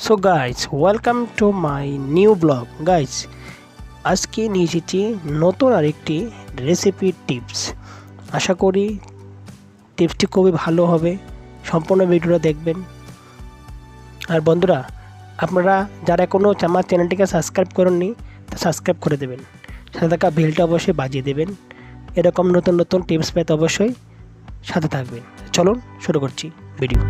So guys welcome to my new blog guys. আজকে নিয়ে এসেছি নতুন আরেকটি রেসিপি টিপস। আশা করি টিপসটি খুবই ভালো হবে, সম্পূর্ণ ভিডিওটা দেখবেন। আর বন্ধুরা, আপনারা যারা এখনও আমার চ্যানেলটিকে সাবস্ক্রাইব করেননি তা সাবস্ক্রাইব করে দেবেন, সাথে থাকা বেলটা অবশ্যই বাজিয়ে দেবেন। এরকম নতুন নতুন টিপস পেতে অবশ্যই সাথে থাকবেন। চলুন শুরু করছি ভিডিও।